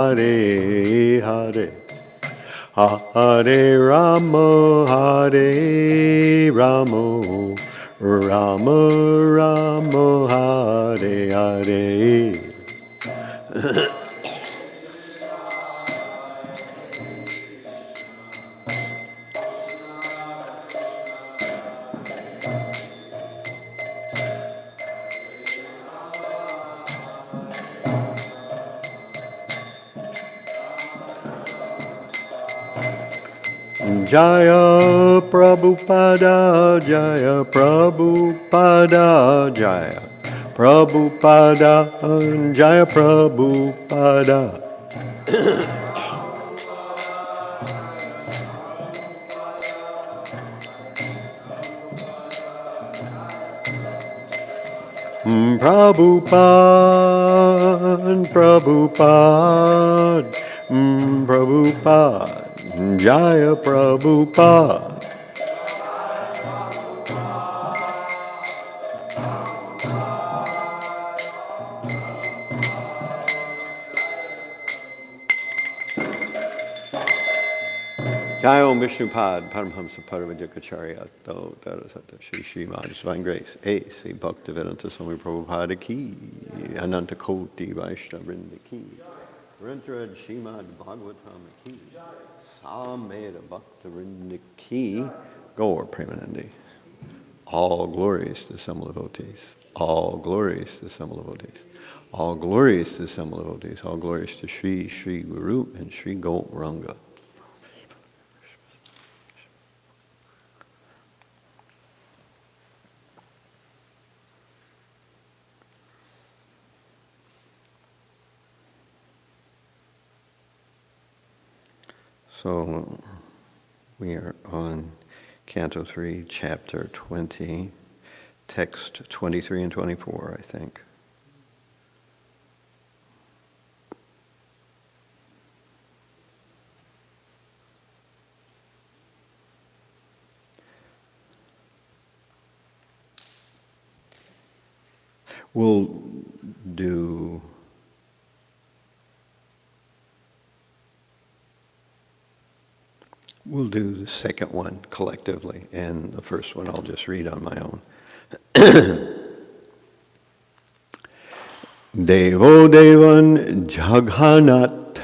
Hare Hare Hare Rama Rama Rama Hare Hare. Jaya Prabhupada, Jaya Prabhupada, Jaya Prabhupada, Jaya Prabhupada. Prabhupada, Prabhupada, Prabhupada, Jaya Prabhupada. Jai Om Vishnupad, Paramhamsa Paravajikacharya, Do Darasata, Shri Śrimad, Divine Grace, A.C. Bhaktivedanta Swami Prabhupada Ki, Ananta Koti Vaishnavrinda Ki, Rentrad Śrimad Bhāgavatam Ki, Sameda Bhaktivinoda Ki, Gaur Premanandi. All glories to Samala devotees. All glories to Samala devotees. All glories to Samala devotees. All glories to Sri Sri Guru and Sri Gauranga. So we are on Canto 3, Chapter 20, Text 23 and 24, I think. We'll do the second one collectively, and the first one I'll just read on my own. Devo Devan Jaghanat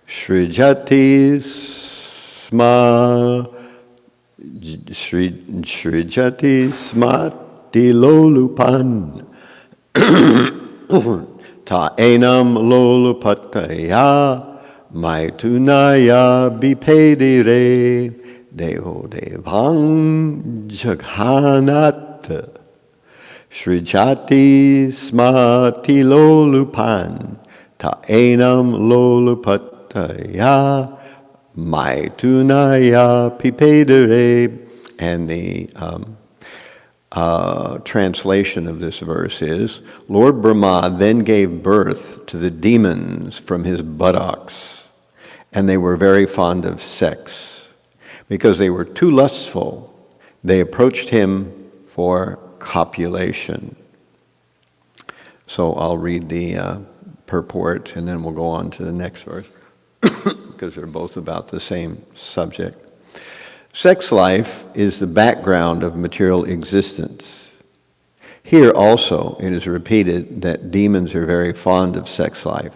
Srijati Sma Srijati Smati Lolupan Ta Enam Lolupataya Maitunaya Bipedire Deho Devang Jaghanat Srijati Smati Lolupan Ta Enam Lolupataya Maitunaya Bipedire. And the translation of this verse is, Lord Brahma then gave birth to the demons from his buttocks, and they were very fond of sex. Because they were too lustful, they approached him for copulation. So I'll read the purport, and then we'll go on to the next verse, because they're both about the same subject. Sex life is the background of material existence. Here also it is repeated that demons are very fond of sex life.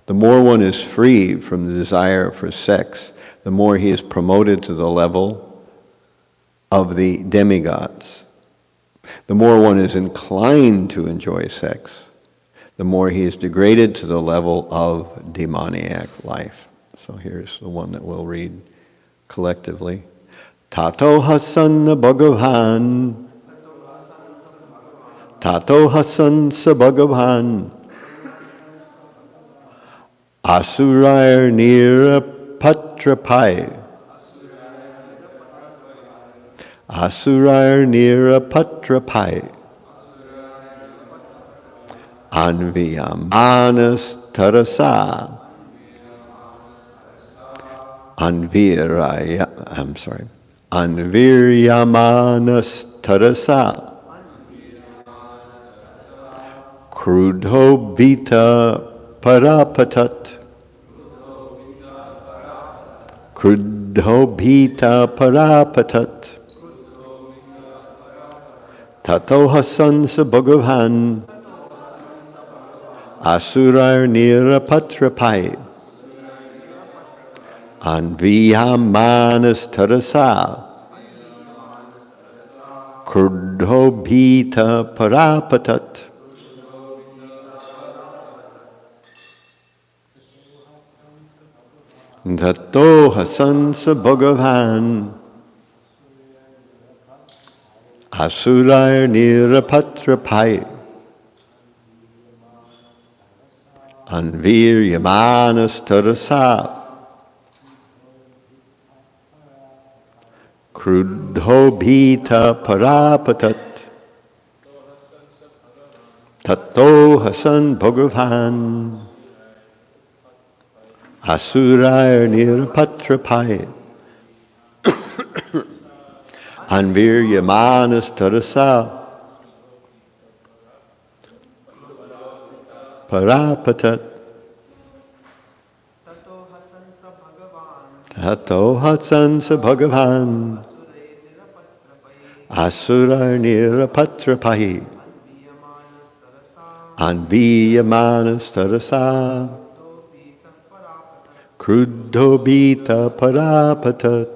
The more one is free from the desire for sex, the more he is promoted to the level of the demigods. The more one is inclined to enjoy sex, the more he is degraded to the level of demoniac life. So here's the one that we'll read collectively. Tato Hasan Bhagavan Tato Hasan Bhagavan Asurair Nirapatrapai Asurair Nirapatrapai Anviyamanas Tarasa Anviryamanas Tarasa Krudho Bita Parapatat Kruddho bhita parapatat. Tato hasansa bhagavan asurar nirapatrapai anviyamanas tarasa kruddho bhita parapatat. Tato hasansa bhagavan asurar nirapatrapai anviryamanas tarasa kruddho bhita parapatat. Tato hasan bhagavan asurar nirapatrapai anviryamanas tarasa parapatat. Tato hasansa bhagavan asurar nirapatrapai anviyamanas tarasa kruddho bhita parapatat.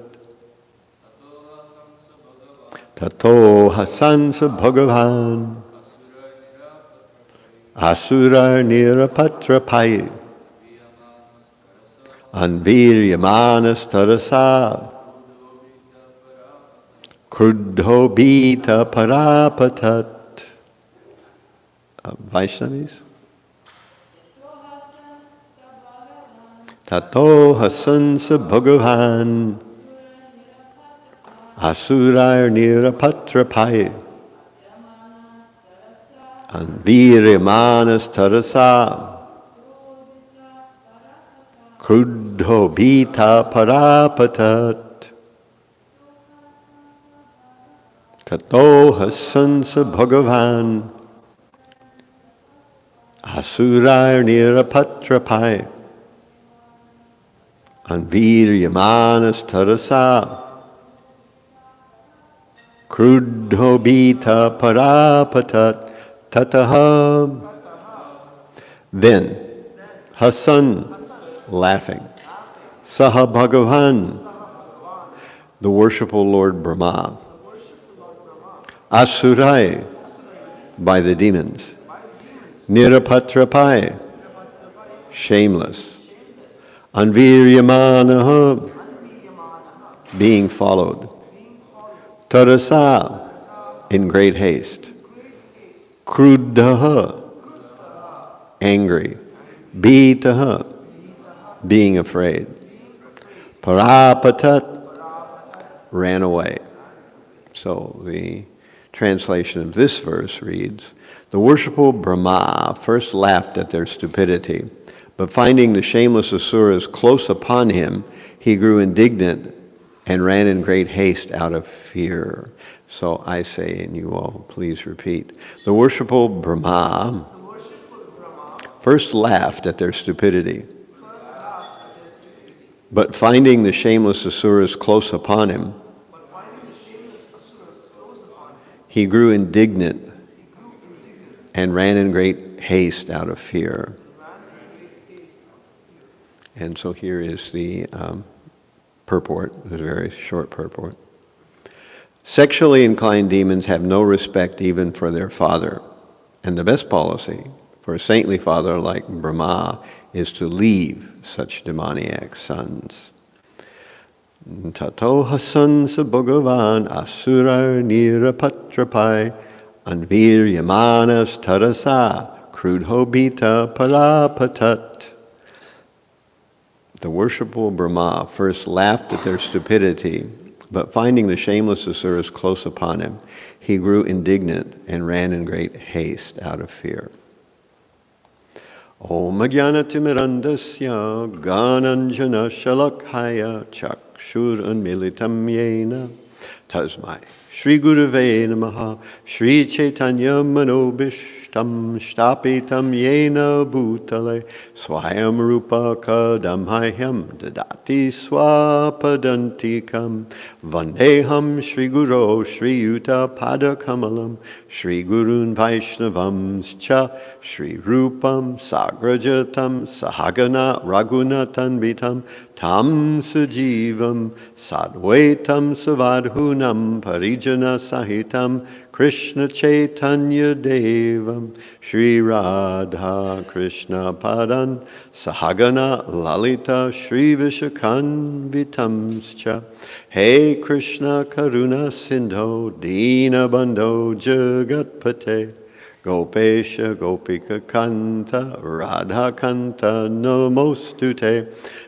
Tato hasansa bhagavan asurar nirapatrapai anviryamanas tarasa kruddho bhita parapatat. Vaishnavis? Tato hasansa bhagavan asurar nirapatrapai anviryamanas tarasa kruddho bhita parapatat. Tato hasansa bhagavan asurar nirapatrapai anviryamanas tarasa kruddho bhita parapatat. Tataha. Then Hasan, laughing, Saha Bhagavan, the worshipful Lord Brahma, Asurai, by the demons, Nirapatrapai, shameless, Anviryamanaha, being followed, Tarasa, in great haste, Kruddaha, angry, Bhitaha, being afraid, Parapatat, ran away. So the translation of this verse reads, the worshipful Brahma first laughed at their stupidity, but finding the shameless asuras close upon him, he grew indignant and ran in great haste out of fear. So I say, and you all please repeat, the worshipful Brahma first laughed at their stupidity, but finding the shameless asuras close upon him, he grew indignant and ran in great haste out of fear. And so here is the purport, a very short purport. Sexually inclined demons have no respect even for their father. And the best policy for a saintly father like Brahma is to leave such demoniac sons. Tato hasansa bhagavan asurar nirapatrapai anviryamanas tarasa krudho bhita parapatat. The worshipful Brahma first laughed at their stupidity, but finding the shameless asuras close upon him, he grew indignant and ran in great haste out of fear. Om Ajnanatimirandasya Gananjana Shalakhaya Chakshur Unmilitam Yena Tasmai Shri Gurave Namaha Shri Chaitanya Manobishtam Drishtam Shtapitam Yena Bhutale Swayam Rupa Kadamhahyam Dadati Swapadantikam Vandeham Shri Guru Shri Yuta Padakamalam Shri Gurun Vaishnavamscha Shri Rupam Sagrajatam Sahagana Raghunatan Tam Sajivam Sadvaitam Savadhunam Parijana Sahitam Krishna Chaitanya Devam Shri Radha Krishna Padan Sahagana Lalita Shri Vishakan Vitamscha Hey Krishna Karuna Sindho Dina Bandho Jagatpate Gopesha Gopika Kanta Radha Kanta Namostute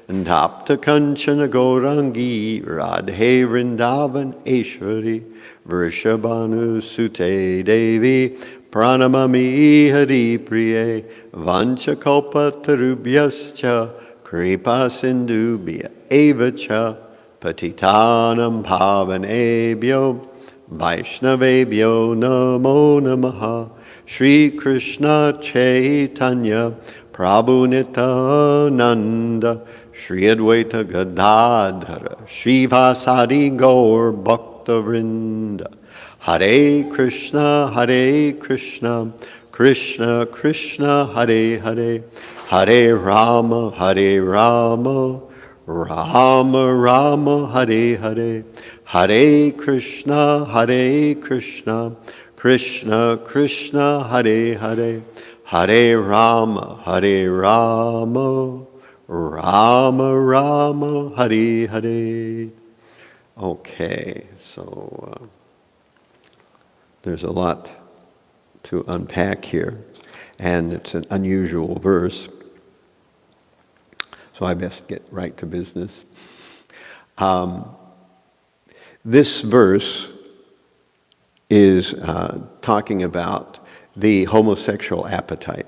Tapta Kanchana Gaurangi Radhe Vrindavan Eshwari Vrishabhanu Sute Devi Pranamami Hari Priye Vanchakalpa Tarubhyascha Kripa Sindubhya Evacha Patitanam Pavanebhyo Vaishnavebhyo Namo Namaha Shri Krishna Chaitanya Prabhu Nityananda Shri Advaita Gadadhara Shrivasadi Gaur Bhakta Vrinda Hare Krishna Krishna Krishna Hare Hare Hare Rama Rama Rama Hare Hare Hare Krishna Krishna Krishna Hare Hare Hare Rama Rama Rama Hare Hare. Okay, so there's a lot to unpack here, and it's an unusual verse, so I best get right to business. This verse is talking about the homosexual appetite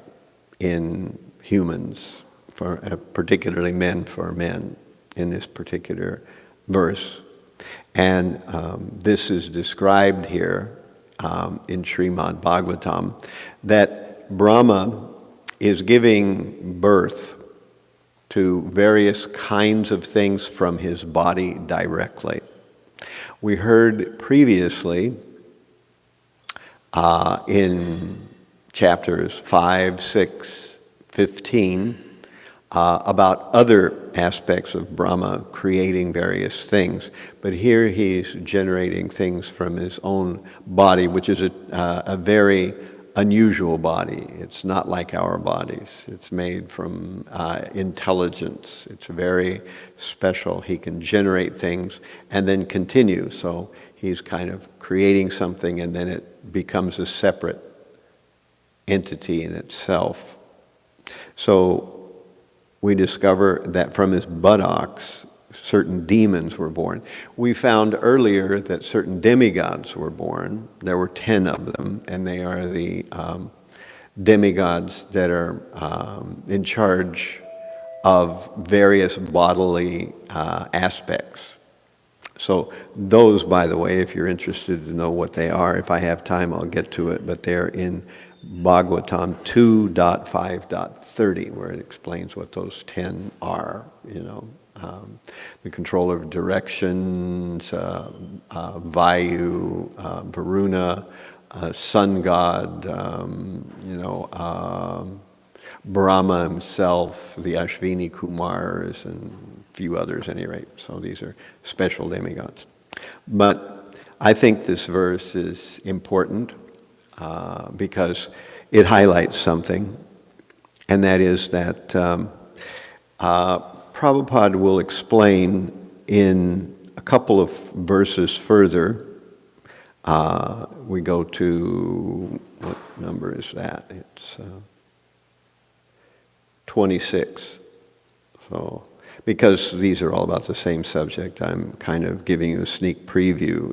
in humans, for particularly men for men, in this particular verse. And this is described here in Śrimad Bhāgavatam, that Brahma is giving birth to various kinds of things from his body directly. We heard previously in chapters 5, 6, 15 about other aspects of Brahma creating various things. But here he's generating things from his own body, which is a very unusual body. It's not like our bodies. It's made from intelligence. It's very special. He can generate things and then continue. So he's kind of creating something and then it becomes a separate entity in itself. So we discover that from his buttocks, certain demons were born. We found earlier that certain demigods were born. There were 10 of them, and they are the demigods that are in charge of various bodily aspects. So those, by the way, if you're interested to know what they are, if I have time, I'll get to it, but they're in Bhāgavatam 2.5.30, where it explains what those 10 are, the controller of directions, Vayu, Varuna, sun god, Brahma himself, the Ashvini Kumars, and a few others, at any rate. So these are special demigods. But I think this verse is important because it highlights something, and that is that Prabhupada will explain in a couple of verses further. We go to, what number is that? It's 26. So, because these are all about the same subject, I'm kind of giving you a sneak preview,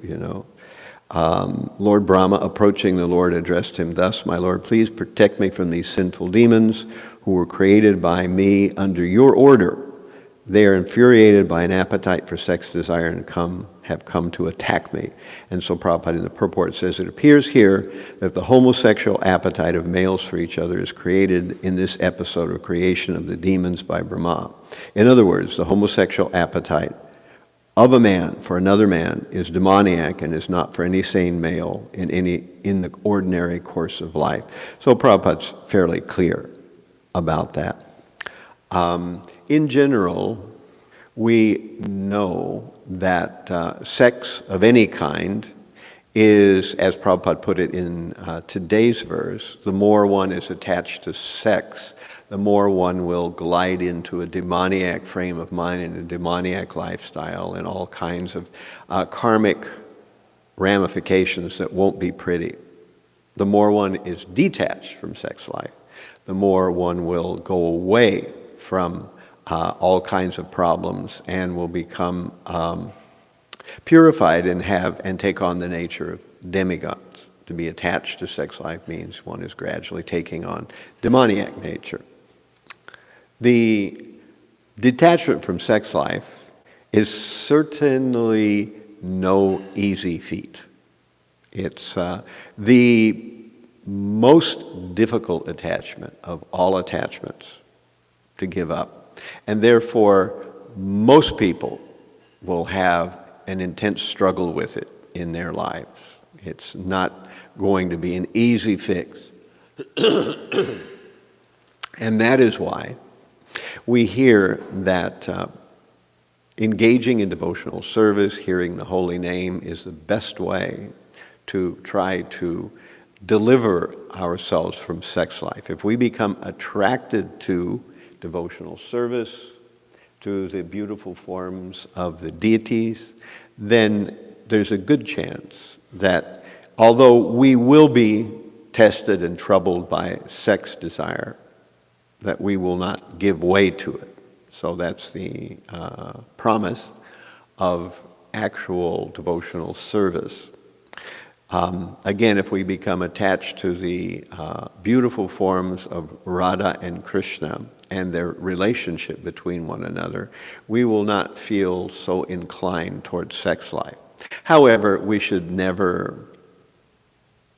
Lord Brahma, approaching the Lord, addressed him thus: "My Lord, please protect me from these sinful demons who were created by me under your order. They are infuriated by an appetite for sex desire and have come to attack me. And so Prabhupada in the purport says, it appears here that the homosexual appetite of males for each other is created in this episode of creation of the demons by Brahma. In other words, the homosexual appetite of a man for another man is demoniac and is not for any sane male in the ordinary course of life. So Prabhupada's fairly clear about that. In general, we know that sex of any kind is, as Prabhupada put it in today's verse, the more one is attached to sex, the more one will glide into a demoniac frame of mind and a demoniac lifestyle and all kinds of karmic ramifications that won't be pretty. The more one is detached from sex life, the more one will go away from all kinds of problems and will become purified and take on the nature of demigods. To be attached to sex life means one is gradually taking on demoniac nature. The detachment from sex life is certainly no easy feat. It's the most difficult attachment of all attachments to give up. And therefore, most people will have an intense struggle with it in their lives. It's not going to be an easy fix. And that is why we hear that engaging in devotional service, hearing the holy name, is the best way to try to deliver ourselves from sex life. If we become attracted to devotional service, to the beautiful forms of the deities, then there's a good chance that although we will be tested and troubled by sex desire, that we will not give way to it. So that's the promise of actual devotional service. Again, if we become attached to the beautiful forms of Radha and Krishna and their relationship between one another, we will not feel so inclined towards sex life. However, we should never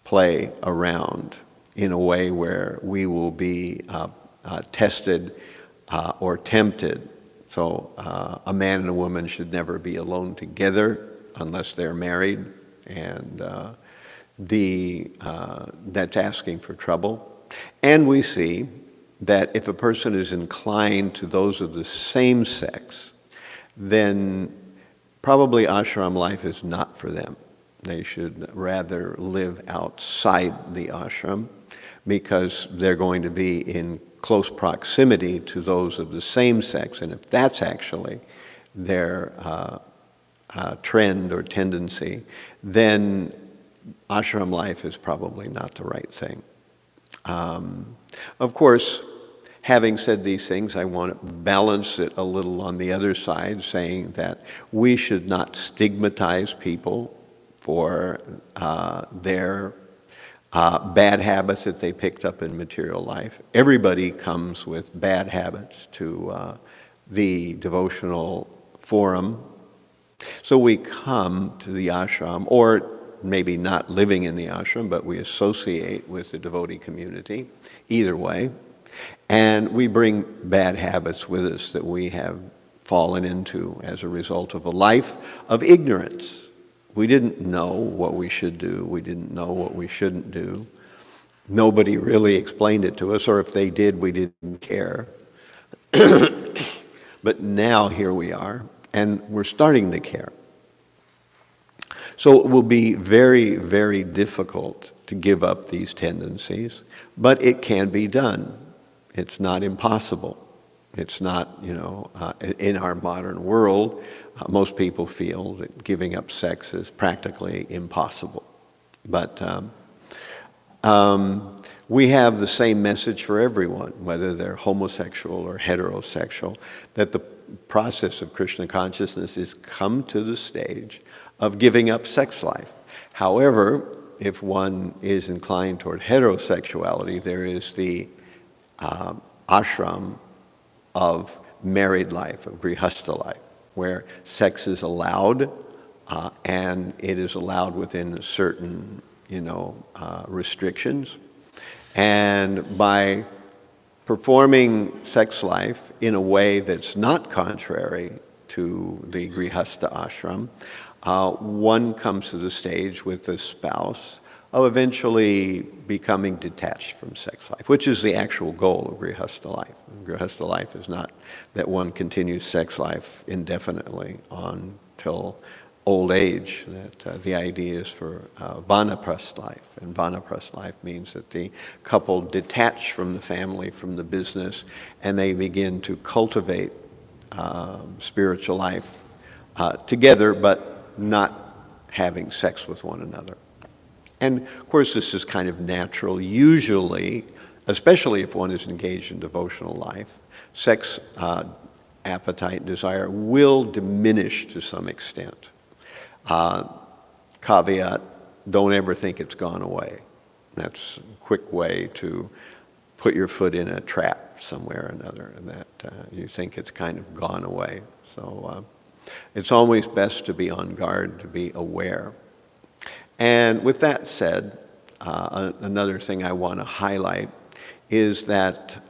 play around in a way where we will be tested or tempted. So a man and a woman should never be alone together unless they're married, and that's asking for trouble. And we see that if a person is inclined to those of the same sex, then probably ashram life is not for them. They should rather live outside the ashram because they're going to be in close proximity to those of the same sex. And if that's actually their trend or tendency, then ashram life is probably not the right thing. Of course, having said these things, I want to balance it a little on the other side, saying that we should not stigmatize people for their bad habits that they picked up in material life. Everybody comes with bad habits to the devotional forum. So we come to the ashram, or maybe not living in the ashram, but we associate with the devotee community, either way. And we bring bad habits with us that we have fallen into as a result of a life of ignorance. We didn't know what we should do. We didn't know what we shouldn't do. Nobody really explained it to us, or if they did, we didn't care. But now here we are, and we're starting to care. So it will be very, very difficult to give up these tendencies, but it can be done. It's not impossible. It's not, in our modern world, most people feel that giving up sex is practically impossible. But we have the same message for everyone, whether they're homosexual or heterosexual, that the process of Krishna consciousness is come to the stage of giving up sex life. However, if one is inclined toward heterosexuality, there is the ashram of married life, of grihastha life, where sex is allowed, and it is allowed within certain, restrictions. And by performing sex life in a way that's not contrary to the grihastha ashram, one comes to the stage with the spouse of eventually becoming detached from sex life, which is the actual goal of grihastha life. Grihastha life is not that one continues sex life indefinitely until old age. That the idea is for vanaprastha life, and vanaprastha life means that the couple detach from the family, from the business, and they begin to cultivate spiritual life together, but not having sex with one another. And of course, this is kind of natural. Usually, especially if one is engaged in devotional life, sex appetite and desire will diminish to some extent. Caveat, don't ever think it's gone away. That's a quick way to put your foot in a trap somewhere or another, and that you think it's kind of gone away. So it's always best to be on guard, to be aware. And with that said, another thing I want to highlight is that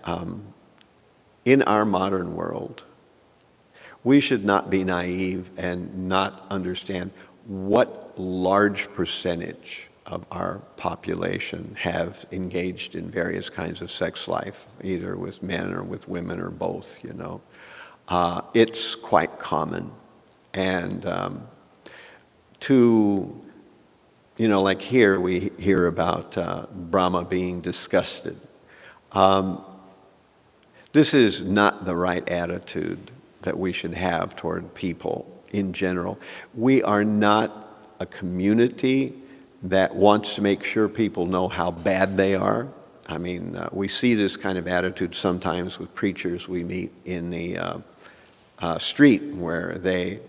in our modern world, we should not be naive and not understand what large percentage of our population have engaged in various kinds of sex life, either with men or with women or both, It's quite common. And like here we hear about Brahma being disgusted. This is not the right attitude that we should have toward people in general. We are not a community that wants to make sure people know how bad they are. I mean, we see this kind of attitude sometimes with preachers we meet in the street, where they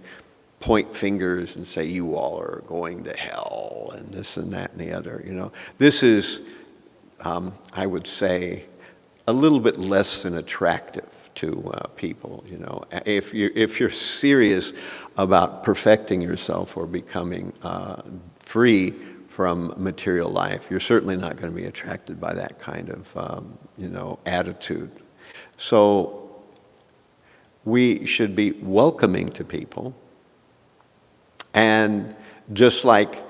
point fingers and say, you all are going to hell, and this and that and the other, This is, I would say, a little bit less than attractive to people, If you're serious about perfecting yourself or becoming free from material life, you're certainly not going to be attracted by that kind of, attitude. So we should be welcoming to people. And just like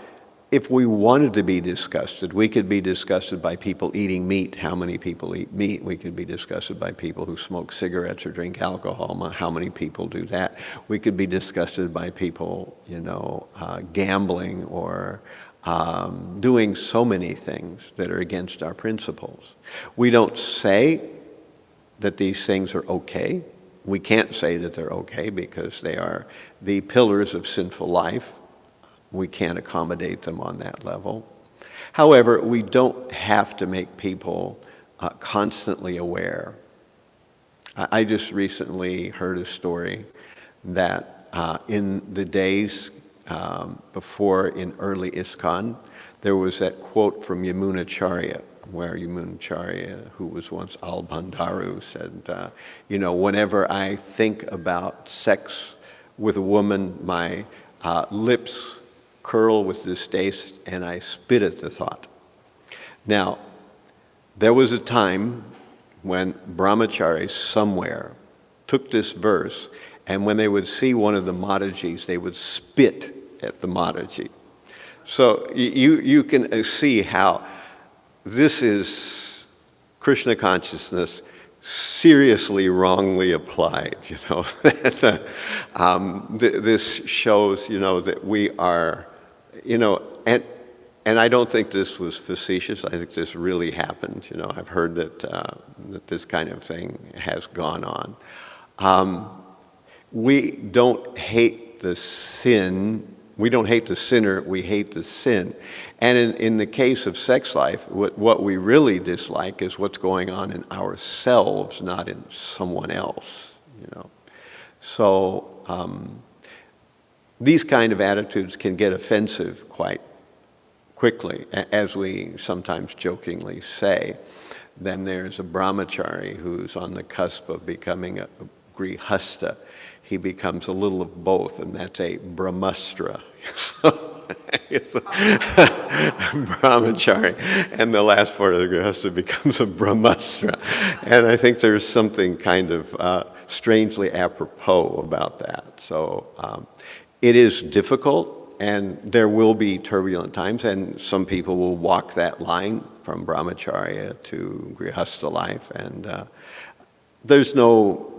if we wanted to be disgusted, we could be disgusted by people eating meat. How many people eat meat? We could be disgusted by people who smoke cigarettes or drink alcohol. How many people do that? We could be disgusted by people, gambling or doing so many things that are against our principles. We don't say that these things are okay. We can't say that they're okay because they are the pillars of sinful life. We can't accommodate them on that level. However, we don't have to make people constantly aware. I just recently heard a story that in the days before in early ISKCON, there was that quote from Yamunacharya, where Yamunacharya, who was once Albandharu, said, whenever I think about sex with a woman, my lips curl with distaste and I spit at the thought. Now, there was a time when brahmacharis somewhere took this verse, and when they would see one of the Matajis, they would spit at the Mataji. So you can see how this is Krishna consciousness seriously wrongly applied. This shows, that we are, and I don't think this was facetious. I think this really happened. I've heard that this kind of thing has gone on. We don't hate the sin. We don't hate the sinner, we hate the sin. And in the case of sex life, what we really dislike is what's going on in ourselves, not in someone else, So these kind of attitudes can get offensive quite quickly, as we sometimes jokingly say. Then there's a brahmachari who's on the cusp of becoming a grihasta, he becomes a little of both, and that's a brahmastra. So it's a brahmachari, and the last part of the grihasta becomes a brahmastra. And I think there's something kind of strangely apropos about that. So it is difficult, and there will be turbulent times, and some people will walk that line from brahmacharya to grihastha life, and there's no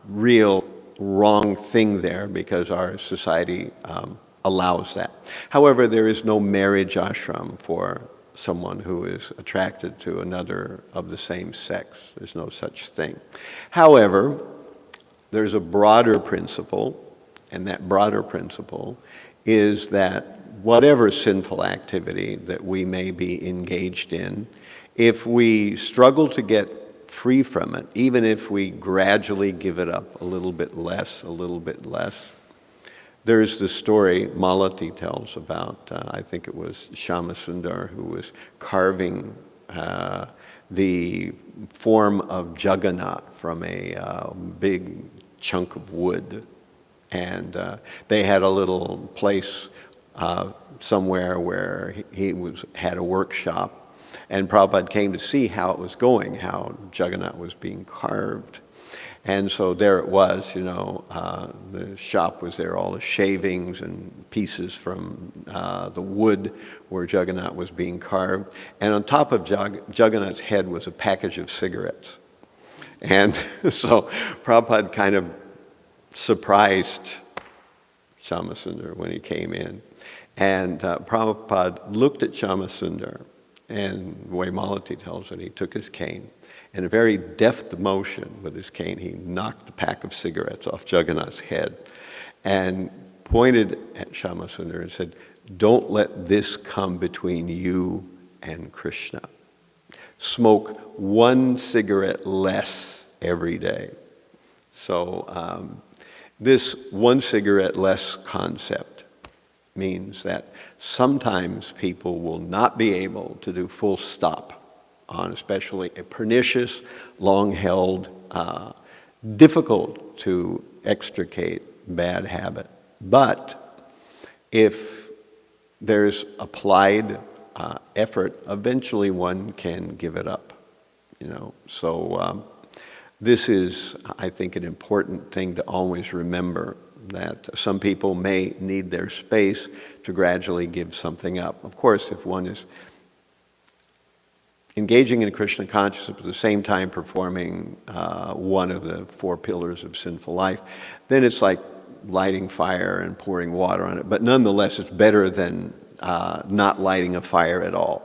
real wrong thing there because our society allows that. However, there is no marriage ashram for someone who is attracted to another of the same sex. There's no such thing. However, there's a broader principle, and that broader principle is that whatever sinful activity that we may be engaged in, if we struggle to get free from it, even if we gradually give it up a little bit less, there's the story Malati tells about, I think it was Shyamasundar, who was carving the form of Jagannath from a big chunk of wood. And they had a little place somewhere where he had a workshop, and Prabhupada came to see how it was going, how Jagannath was being carved. And so there it was, the shop was there, all the shavings and pieces from the wood where Jagannath was being carved. And on top of Jagannath's head was a package of cigarettes. And so Prabhupada kind of surprised Shyamasundar when he came in. And Prabhupada looked at Shyamasundar, and the way Malati tells it, he took his cane, in a very deft motion with his cane, he knocked a pack of cigarettes off Jagannath's head and pointed at Shyamasundar and said, "Don't let this come between you and Krishna. Smoke one cigarette less every day." So this one cigarette less concept means that sometimes people will not be able to do full stop on especially a pernicious, long-held, difficult to extricate bad habit. But if there's applied effort, eventually one can give it up. So this is, I think, an important thing to always remember, that some people may need their space to gradually give something up. Of course, if one is engaging in Krishna consciousness at the same time performing one of the four pillars of sinful life, then it's like lighting fire and pouring water on it. But nonetheless, it's better than not lighting a fire at all.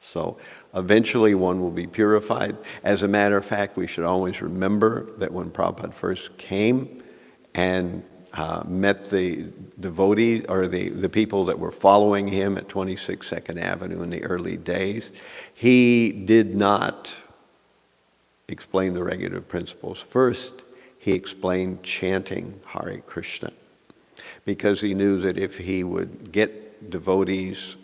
So eventually one will be purified. As a matter of fact, we should always remember that when Prabhupada first came and met the devotees, or the people that were following him at 26 2nd Avenue in the early days, he did not explain the regulative principles. First, he explained chanting Hare Krishna, because he knew that if he would get devotees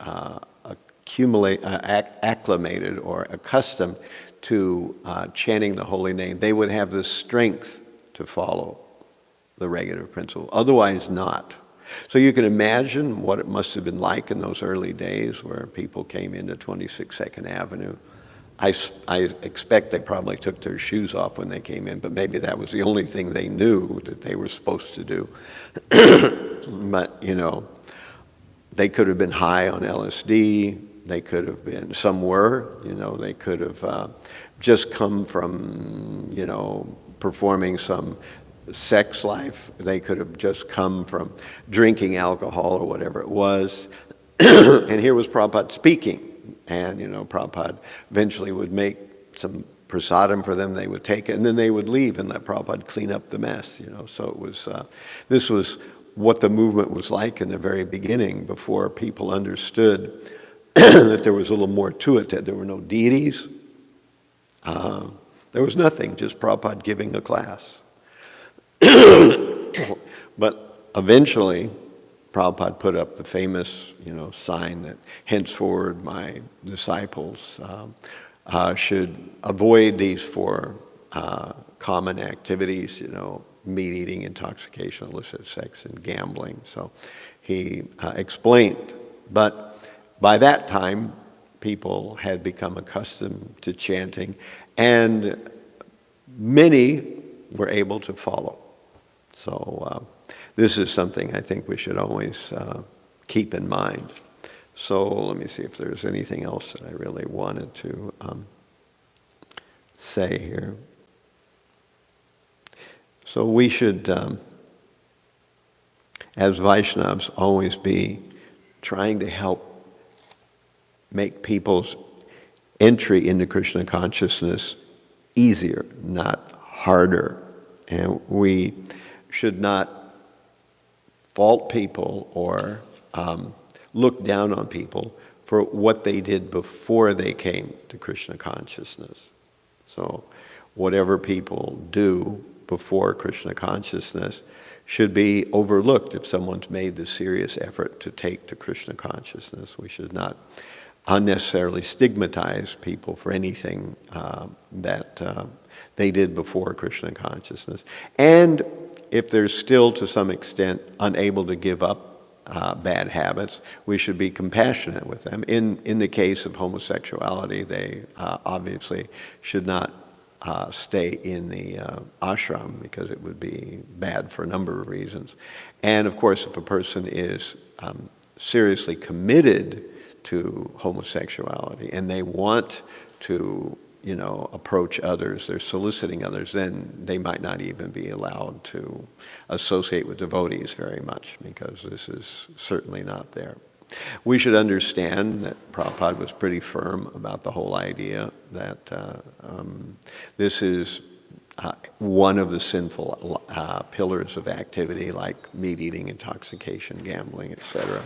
acclimated or accustomed to chanting the holy name, they would have the strength to follow the regulative principle. Otherwise not. So you can imagine what it must have been like in those early days where people came into 26 2nd Avenue. I expect they probably took their shoes off when they came in, but maybe that was the only thing they knew that they were supposed to do. But, they could have been high on LSD. They could have been, some were, they could have just come from, performing some sex life. They could have just come from drinking alcohol or whatever it was. And here was Prabhupada speaking. And, Prabhupada eventually would make some prasadam for them. They would take it, and then they would leave and let Prabhupada clean up the mess, So it was, this was what the movement was like in the very beginning, before people understood that there was a little more to it, that there were no deities. There was nothing, just Prabhupada giving a class. But eventually, Prabhupada put up the famous, sign that henceforward my disciples should avoid these four common activities, meat eating, intoxication, illicit sex, and gambling. So he explained. But by that time, people had become accustomed to chanting, and many were able to follow. So this is something I think we should always keep in mind. So let me see if there's anything else that I really wanted to say here. So we should, as Vaishnavas, always be trying to help make people's entry into Krishna consciousness easier, not harder. And we should not fault people or look down on people for what they did before they came to Krishna consciousness. So whatever people do before Krishna consciousness should be overlooked if someone's made the serious effort to take to Krishna consciousness. We should not unnecessarily stigmatize people for anything that they did before Krishna consciousness. And if they're still, to some extent, unable to give up bad habits, we should be compassionate with them. In the case of homosexuality, they obviously should not stay in the ashram because it would be bad for a number of reasons. And of course, if a person is seriously committed to homosexuality and they want to, approach others, they're soliciting others, then they might not even be allowed to associate with devotees very much, because this is certainly not there. We should understand that Prabhupada was pretty firm about the whole idea that this is one of the sinful pillars of activity, like meat eating, intoxication, gambling, etc.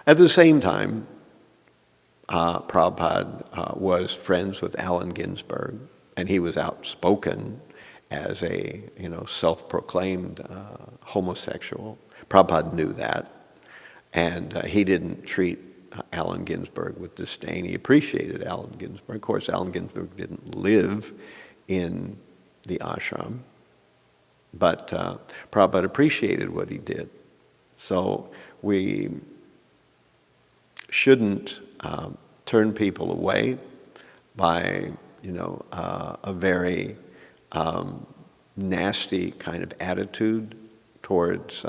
At the same time, Prabhupada was friends with Allen Ginsberg, and he was outspoken as a self-proclaimed homosexual. Prabhupada knew that, and he didn't treat Allen Ginsberg with disdain. He appreciated Allen Ginsberg. Of course, Allen Ginsberg didn't live in the ashram, but Prabhupada appreciated what he did. So we shouldn't turn people away by, a very nasty kind of attitude towards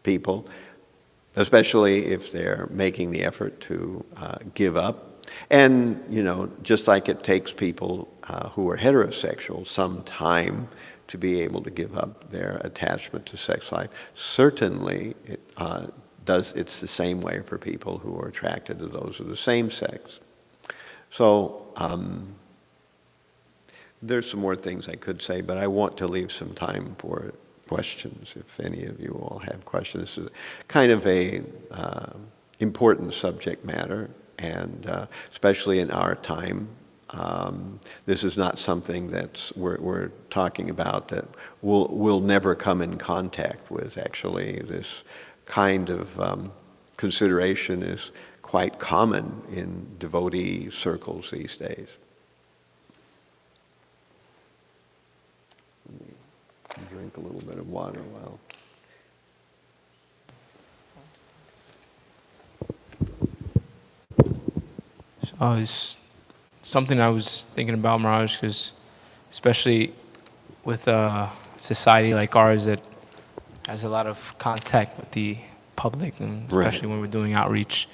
people, especially if they're making the effort to give up. And, just like it takes people who are heterosexual some time to be able to give up their attachment to sex life, certainly it's the same way for people who are attracted to those of the same sex. So there's some more things I could say, but I want to leave some time for questions, if any of you all have questions. This is kind of a important subject matter, and especially in our time. This is not something that we're talking about that we'll never come in contact with. Actually, this kind of consideration is quite common in devotee circles these days. Let me drink a little bit of water while. So it's something I was thinking about, Maharaj, because especially with a society like ours that has a lot of contact with the public, and especially when we're doing outreach.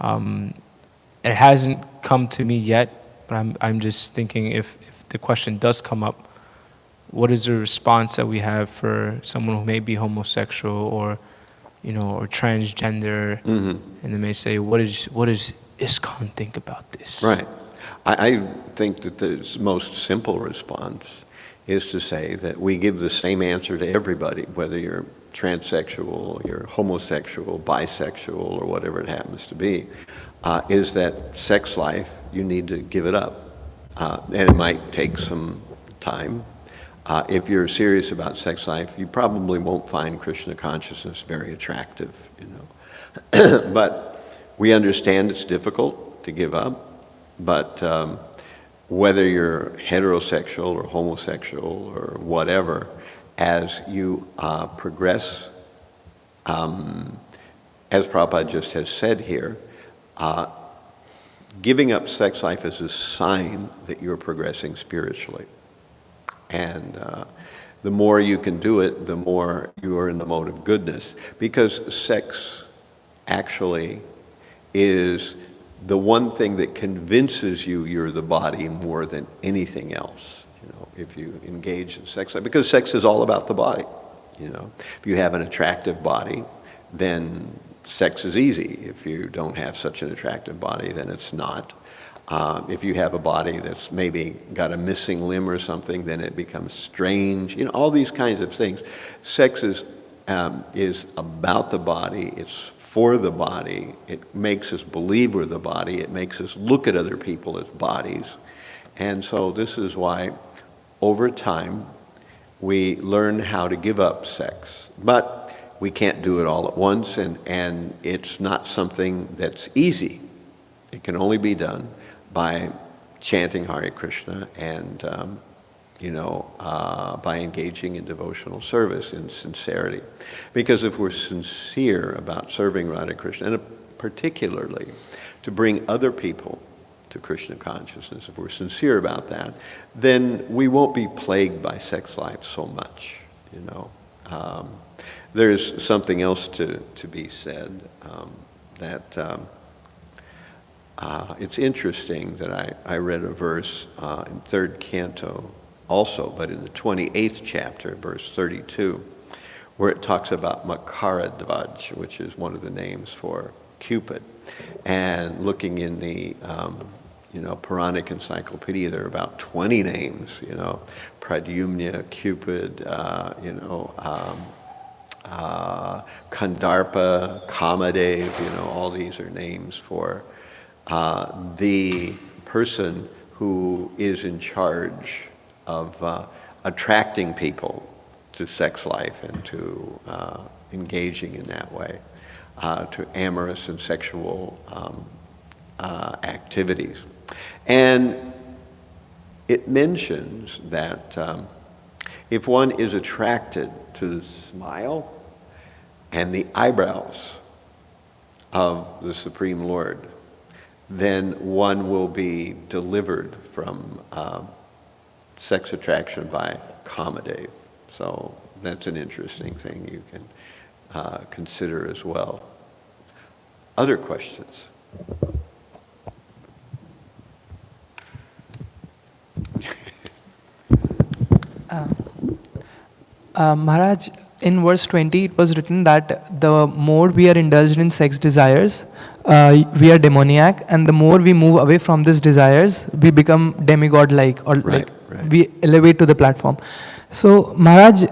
It hasn't come to me yet, but I'm just thinking if the question does come up, what is the response that we have for someone who may be homosexual or transgender, and they may say, what does ISKCON think about this? Right. I think that the most simple response is to say that we give the same answer to everybody, whether you're transsexual, you're homosexual, bisexual, or whatever it happens to be, is that sex life, you need to give it up. And it might take some time. If you're serious about sex life, you probably won't find Krishna consciousness very attractive, But we understand it's difficult to give up, but whether you're heterosexual or homosexual or whatever, as you progress, as Prabhupada just has said here, giving up sex life is a sign that you're progressing spiritually. And the more you can do it, the more you are in the mode of goodness. Because sex actually is the one thing that convinces you you're the body more than anything else. You know, if you engage in sex life, because sex is all about the body. You know, if you have an attractive body, then sex is easy. If you don't have such an attractive body, then it's not. If you have a body that's maybe got a missing limb or something, then it becomes strange. You know, all these kinds of things. Sex is about the body. It's for the body. It makes us believe we're the body. It makes us look at other people as bodies. And so this is why, over time, we learn how to give up sex. But we can't do it all at once, and it's not something that's easy. It can only be done by chanting Hare Krishna and, by engaging in devotional service in sincerity. Because if we're sincere about serving Radha Krishna, and particularly to bring other people to Krishna consciousness, if we're sincere about that, then we won't be plagued by sex life so much, you know. There's something else to be said, that it's interesting that I read a verse in 3rd canto also, but in the 28th chapter, verse 32, where it talks about Makaradvaj, which is one of the names for Cupid. And looking in the Puranic encyclopedia, there are about 20 names, Pradyumna, Cupid, Kandarpa, Kamadev, all these are names for the person who is in charge of attracting people to sex life and to engaging in that way, to amorous and sexual activities. And it mentions that if one is attracted to the smile and the eyebrows of the Supreme Lord, then one will be delivered from sex attraction by Kamadev. So that's an interesting thing you can consider as well. Other questions? Maharaj, in verse 20, it was written that the more we are indulged in sex desires, we are demoniac, and the more we move away from these desires, we become demigod-like, or Right. we elevate to the platform. So, Maharaj,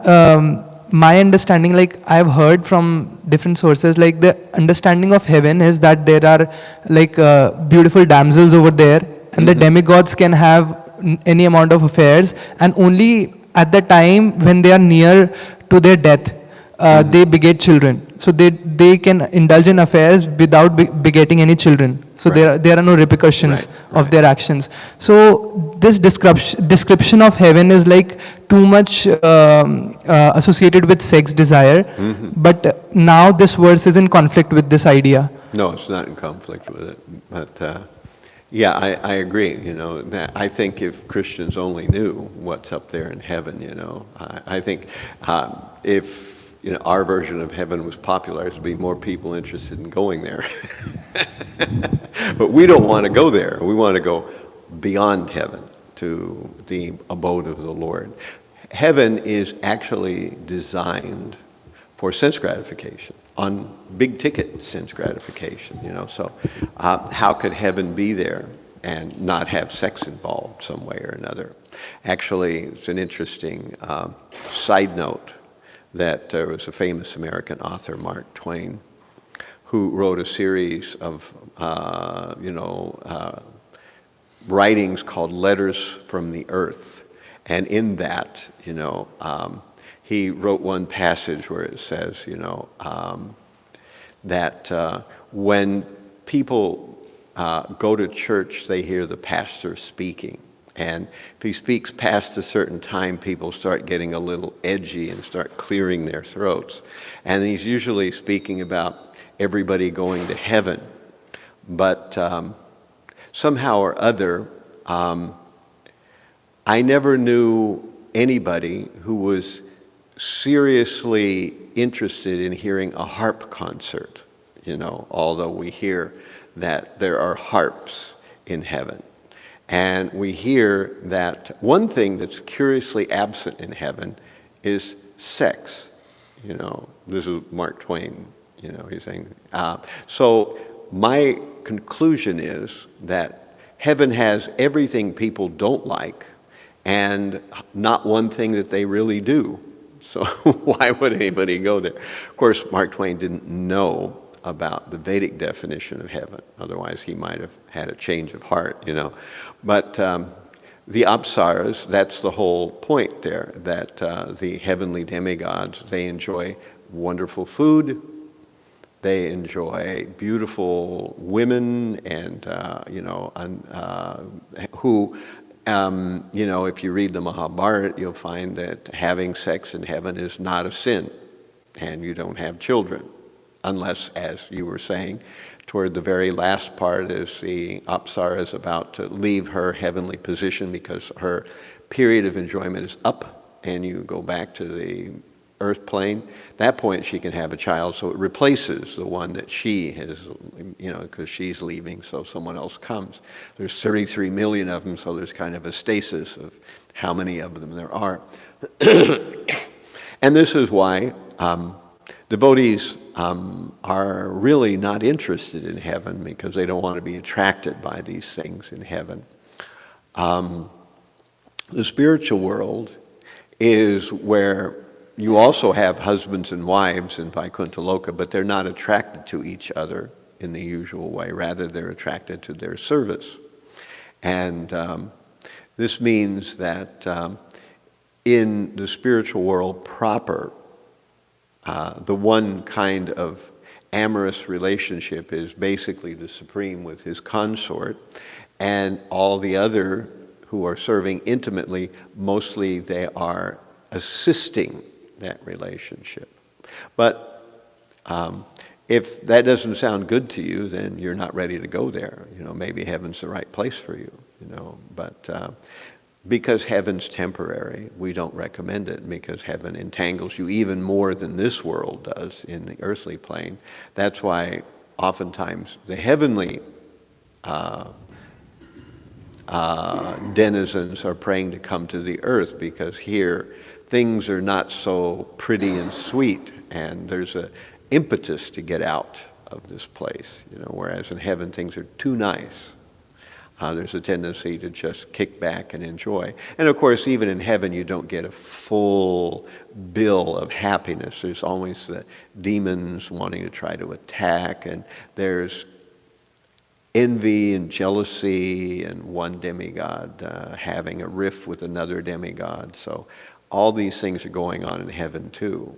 my understanding, I've heard from different sources, the understanding of heaven is that there are beautiful damsels over there, and the demigods can have any amount of affairs, and only at the time when they are near to their death, they beget children. So they can indulge in affairs without begetting any children. So there are no repercussions of their actions. So this description of heaven is too much associated with sex desire. But now this verse is in conflict with this idea. No, it's not in conflict with it. But yeah, I agree. I think if Christians only knew what's up there in heaven, I think if our version of heaven was popular, there'd be more people interested in going there. But we don't want to go there. We want to go beyond heaven to the abode of the Lord. Heaven is actually designed for sense gratification, on big ticket sense gratification, So how could heaven be there and not have sex involved some way or another? Actually, it's an interesting side note that there was a famous American author, Mark Twain, who wrote a series of, writings called Letters from the Earth. And in that, he wrote one passage where it says, that when people go to church, they hear the pastor speaking. And if he speaks past a certain time, people start getting a little edgy and start clearing their throats. And he's usually speaking about everybody going to heaven. But somehow or other, I never knew anybody who was seriously interested in hearing a harp concert, although we hear that there are harps in heaven. And we hear that one thing that's curiously absent in heaven is sex. This is Mark Twain, he's saying. So my conclusion is that heaven has everything people don't like and not one thing that they really do. So why would anybody go there? Of course, Mark Twain didn't know about the Vedic definition of heaven. Otherwise, he might have had a change of heart, But the Apsaras, that's the whole point there, that the heavenly demigods, they enjoy wonderful food, they enjoy beautiful women, and, who, if you read the Mahabharata, you'll find that having sex in heaven is not a sin, and you don't have children. Unless, as you were saying, toward the very last part, as the Apsara is about to leave her heavenly position because her period of enjoyment is up, and you go back to the earth plane, at that point she can have a child, so it replaces the one that she has, because she's leaving, so someone else comes. There's 33 million of them, so there's kind of a stasis of how many of them there are. And this is why devotees are really not interested in heaven, because they don't want to be attracted by these things in heaven. The spiritual world is where you also have husbands and wives in Vaikuntha Loka, but they're not attracted to each other in the usual way. Rather, they're attracted to their service. And this means that in the spiritual world proper, the one kind of amorous relationship is basically the Supreme with his consort, and all the other who are serving intimately, mostly they are assisting that relationship. But if that doesn't sound good to you, then you're not ready to go there. Maybe heaven's the right place for you, But because heaven's temporary, we don't recommend it, because heaven entangles you even more than this world does in the earthly plane. That's why oftentimes the heavenly denizens are praying to come to the earth, because here things are not so pretty and sweet, and there's an impetus to get out of this place, whereas in heaven things are too nice. There's a tendency to just kick back and enjoy. And of course, even in heaven, you don't get a full bill of happiness. There's always the demons wanting to try to attack, and there's envy and jealousy, and one demigod having a rift with another demigod. So all these things are going on in heaven too.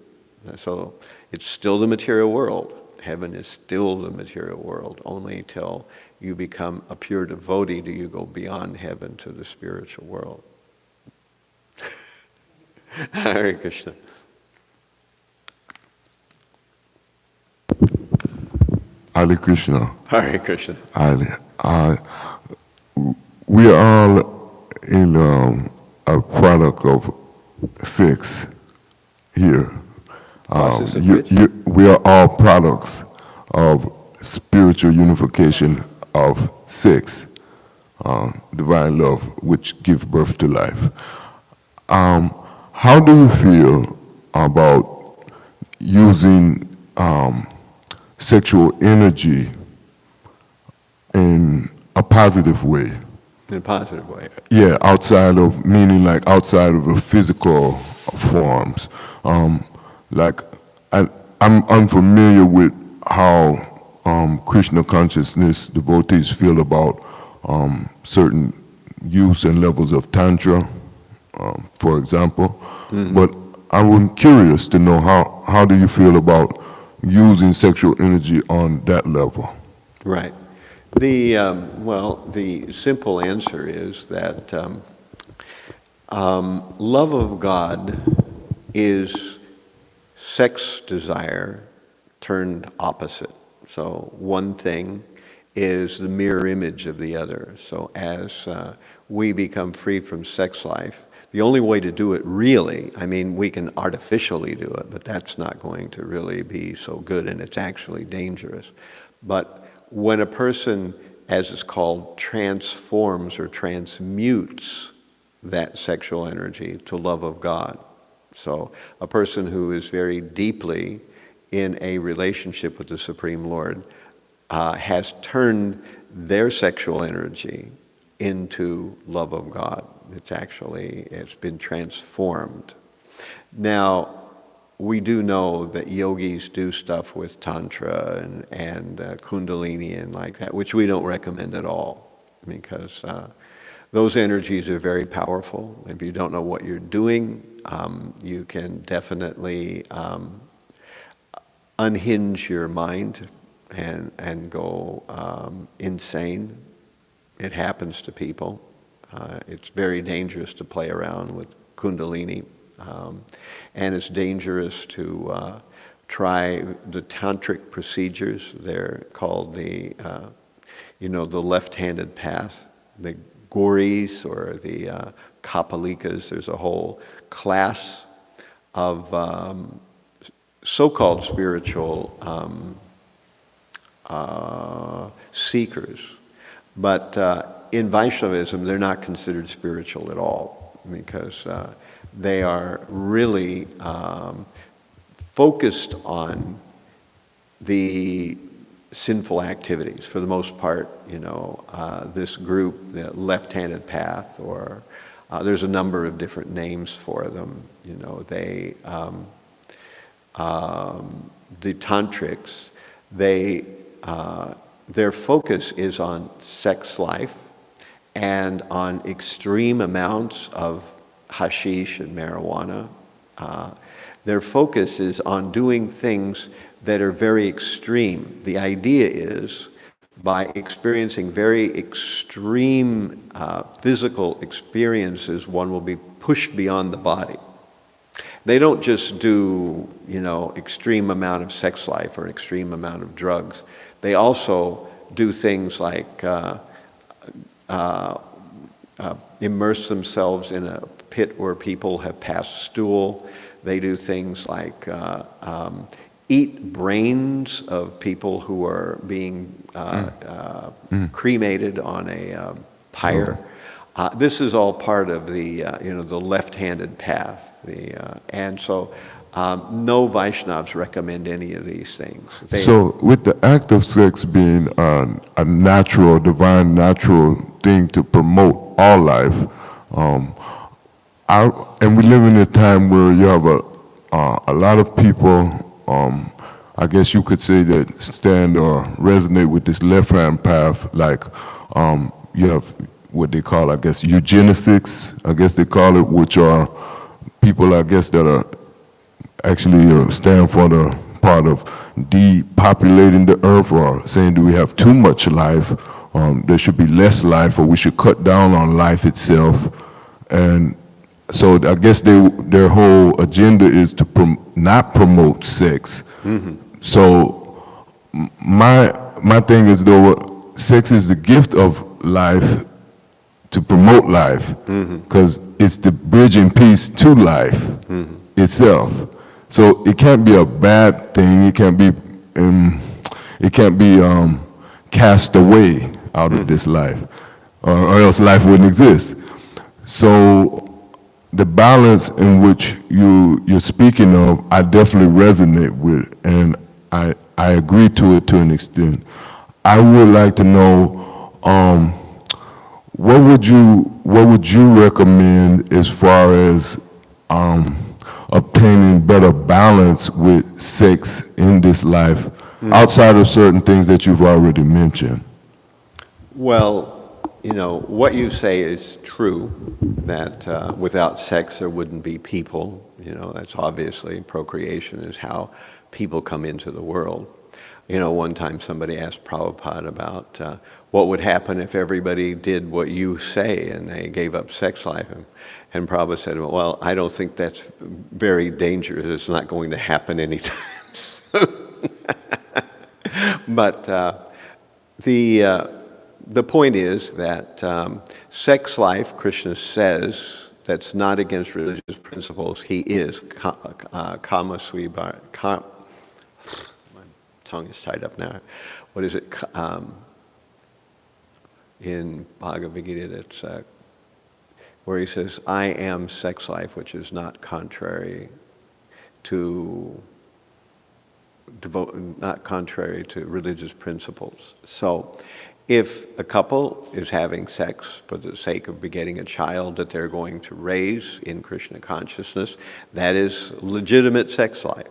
So it's still the material world. Heaven is still the material world. Only till you become a pure devotee do you go beyond heaven to the spiritual world. Hare Krishna. Hare Krishna. Hare Krishna. We are all in a product of six here. We are all products of spiritual unification of six, divine love, which gives birth to life. How do you feel about using sexual energy in a positive way? In a positive way. Yeah, outside of the physical forms. I'm unfamiliar with how Krishna consciousness devotees feel about certain use and levels of Tantra, for example. Mm-hmm. But I'm curious to know how do you feel about using sexual energy on that level? Right. The simple answer is that Love of God is sex desire turned opposite. So one thing is the mirror image of the other. So as we become free from sex life, the only way to do it really, I mean, we can artificially do it, but that's not going to really be so good, and it's actually dangerous. But when a person, as it's called, transforms or transmutes that sexual energy to love of God. So a person who is very deeply in a relationship with the Supreme Lord has turned their sexual energy into love of God. It's been transformed. Now, we do know that yogis do stuff with Tantra and Kundalini and like that, which we don't recommend at all, because those energies are very powerful. If you don't know what you're doing, you can definitely unhinge your mind and go insane. It happens to people. It's very dangerous to play around with Kundalini, and it's dangerous to try the tantric procedures. They're called the left-handed path, the Gauris or the Kapalikas. There's a whole class of so-called spiritual seekers, but in Vaishnavism, they're not considered spiritual at all, because they are really focused on the sinful activities. For the most part, this group, the left-handed path, or there's a number of different names for them. The tantrics, their focus is on sex life and on extreme amounts of hashish and marijuana. Their focus is on doing things that are very extreme. The idea is, by experiencing very extreme physical experiences, one will be pushed beyond the body. They don't just do, extreme amount of sex life or extreme amount of drugs. They also do things like immerse themselves in a pit where people have passed stool. They do things like eat brains of people who are being cremated on a pyre. This is all part of the the left-handed path. And so no Vaishnavas recommend any of these things. So with the act of sex being a natural, divine, natural thing to promote all life, and we live in a time where you have a lot of people, I guess you could say, that stand or resonate with this left-hand path, like you have what they call, I guess, eugenicists, I guess they call it, which are people, I guess, that are actually stand for the part of depopulating the earth, or saying, do we have too much life? There should be less life, or we should cut down on life itself. And so I guess their whole agenda is to not promote sex. Mm-hmm. So my thing is, though, sex is the gift of life to promote life, because it's the bridging piece to life itself. So it can't be a bad thing. It can't be cast away out of this life, or else life wouldn't exist. So the balance in which you're speaking of, I definitely resonate with, and I agree to it to an extent. I would like to know, what would you recommend as far as obtaining better balance with sex in this life, outside of certain things that you've already mentioned? Well, what you say is true, that without sex there wouldn't be people. That's obviously, procreation is how people come into the world. You know, one time somebody asked Prabhupada about what would happen if everybody did what you say and they gave up sex life. And Prabhupada said, well, I don't think that's very dangerous. It's not going to happen anytime soon. But the point is that sex life, Krishna says, that's not against religious principles. He is kama swibar. My tongue is tied up now. What is it? In Bhagavad Gita, it's where he says, I am sex life, which is not contrary to religious principles. So if a couple is having sex for the sake of begetting a child that they're going to raise in Krishna consciousness, that is legitimate sex life.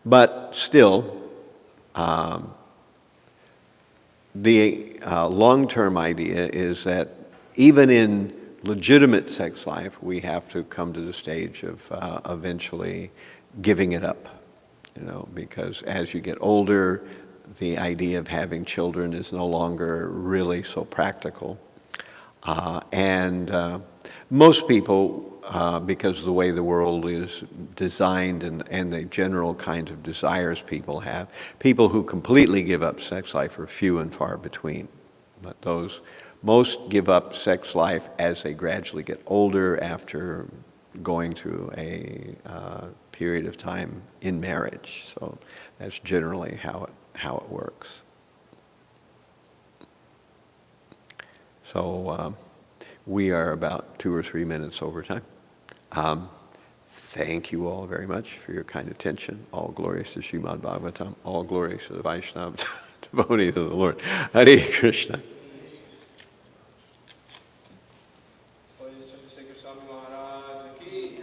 But still, the long-term idea is that even in legitimate sex life, we have to come to the stage of eventually giving it up, you know, because as you get older, the idea of having children is no longer really so practical. And most people, because of the way the world is designed and the general kinds of desires people have, people who completely give up sex life are few and far between. But most give up sex life as they gradually get older after going through a period of time in marriage. So that's generally how it works. So we are about 2 or 3 minutes over time. Thank you all very much for your kind attention. All glories to Śrimad Bhāgavatam. All glories to the Vaishnava devotees of the Lord. Hare Krishna. Sekhar Swami Maharaj ki